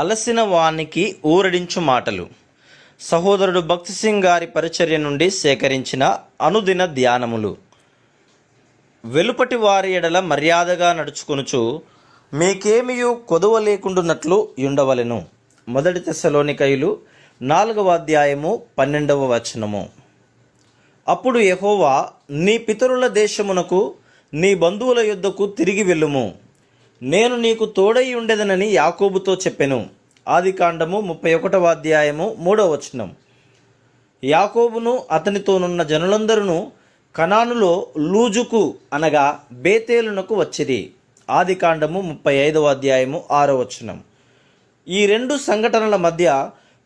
అలసిన వానికి ఊరడించు మాటలు. సహోదరుడు భక్తి సింగ్ గారి పరిచర్య నుండి సేకరించిన అనుదిన ధ్యానములు. వెలుపటి వారి ఎడల మర్యాదగా నడుచుకొనుచు మీకేమియు కొదువ లేకుండునట్లు యుండవలెను. 1 తెస్సలోనికయులు 4వ అధ్యాయము 12వ వచనము. అప్పుడు యెహోవా, నీ పితరుల దేశమునకు నీ బంధువుల యొద్దకు తిరిగి వెళ్ళుము, నేను నీకు తోడై ఉండేదనని యాకోబుతో చెప్పెను. ఆదికాండము 31వ అధ్యాయము 3వ వచనం. యాకోబును అతనితోనున్న జనులందరూ కనానులో లూజుకు అనగా బేతేలునకు వచ్చిరి. ఆదికాండము 35వ అధ్యాయము 6వ వచనం. ఈ రెండు సంఘటనల మధ్య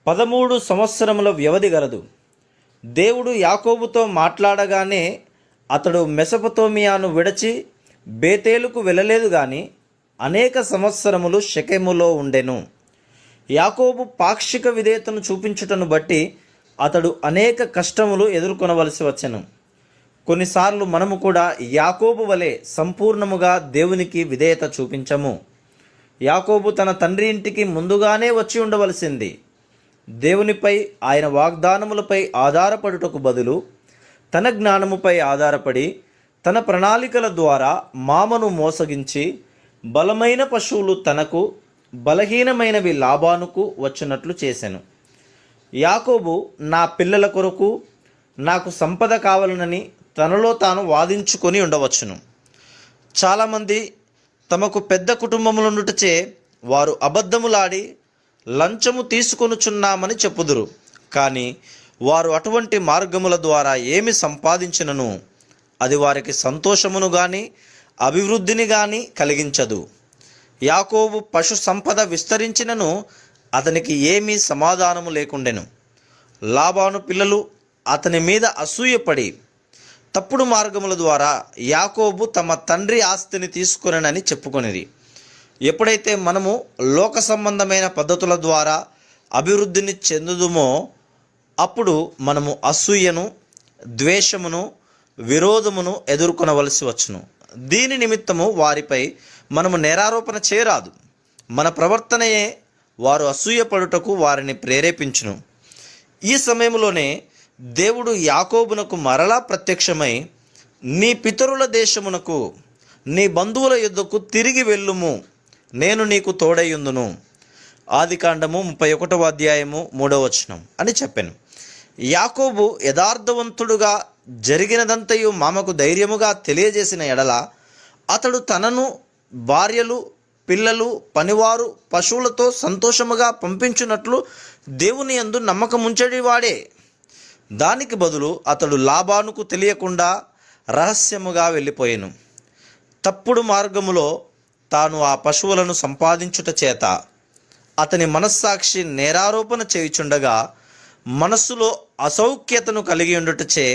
13 సంవత్సరముల వ్యవధి గలదు. దేవుడు యాకోబుతో మాట్లాడగానే అతడు మెసొపొతేమియాను విడిచి బేతేలుకు వెళ్ళలేదు గాని అనేక సంవత్సరములు షెకెములో ఉండెను. యాకోబు పాక్షిక విధేయతను చూపించుటను బట్టి అతడు అనేక కష్టములు ఎదుర్కొనవలసి వచ్చెను. కొన్నిసార్లు మనము కూడా యాకోబు వలె సంపూర్ణముగా దేవునికి విధేయత చూపించము. యాకోబు తన తండ్రి ఇంటికి ముందుగానే వచ్చి ఉండవలసింది. దేవునిపై, ఆయన వాగ్దానములపై ఆధారపడుటకు బదులు తన జ్ఞానముపై ఆధారపడి తన ప్రణాళికల ద్వారా మామను మోసగించి బలమైన పశువులు తనకు, బలహీనమైనవి లాబానుకు వచ్చినట్లు చేసెను. యాకోబు నా పిల్లల కొరకు నాకు సంపద కావాలనని తనలో తాను వాదించుకొని ఉండవచ్చును. చాలామంది తమకు పెద్ద కుటుంబములుండుటచే వారు అబద్ధములాడి లంచము తీసుకొనుచున్నామని చెప్పుదురు. కానీ వారు అటువంటి మార్గముల ద్వారా ఏమి సంపాదించినను అది వారికి సంతోషమును గాని అభివృద్ధిని గాని కలిగించదు. యాకోబు పశు సంపద విస్తరించినను అతనికి ఏమీ సమాధానము లేకుండెను. లాబాను పిల్లలు అతని మీద అసూయపడి తప్పుడు మార్గముల ద్వారా యాకోబు తమ తండ్రి ఆస్తిని తీసుకొనని చెప్పుకొనిది. ఎప్పుడైతే మనము లోక సంబంధమైన పద్ధతుల ద్వారా అభివృద్ధిని చెందుదుమో అప్పుడు మనము అసూయను, ద్వేషమును, విరోధమును ఎదుర్కొనవలసి వచ్చును. దీని నిమిత్తము వారిపై మనము నేరారోపణ చేయరాదు. మన ప్రవర్తనయే వారు అసూయపడుటకు వారిని ప్రేరేపించును. ఈ సమయంలోనే దేవుడు యాకోబునకు మరలా ప్రత్యక్షమై, నీ పితరుల దేశమునకు నీ బంధువుల యొద్దకు తిరిగి వెళ్ళుము, నేను నీకు తోడైయుందును. ఆదికాండము 31వ అధ్యాయము 3వ వచనం అని చెప్పాను. యాకోబు యథార్థవంతుడుగా జరిగినదంతయు మామకు ధైర్యముగా తెలియజేసిన ఎడల అతడు తనను, భార్యలు, పిల్లలు, పనివారు, పశువులతో సంతోషముగా పంపించున్నట్లు దేవుని యందు నమ్మకముంచడివాడే. దానికి బదులు అతడు లాబానుకు తెలియకుండా రహస్యముగా వెళ్ళిపోయెను. తప్పుడు మార్గములో తాను ఆ పశువులను సంపాదించుట చేత అతని మనస్సాక్షి నేరారోపణ చేయుచుండగా మనస్సులో అసౌఖ్యతను కలిగి ఉండుటచే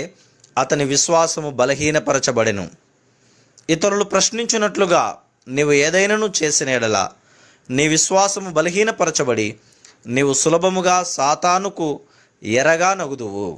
అతని విశ్వాసము బలహీనపరచబడెను. ఇతరులు ప్రశ్నించినట్లుగా నీవు ఏదైనాను చేసిన ఎడల నీ విశ్వాసము బలహీనపరచబడి నీవు సులభముగా సాతానుకు ఎరగా నగుదువు.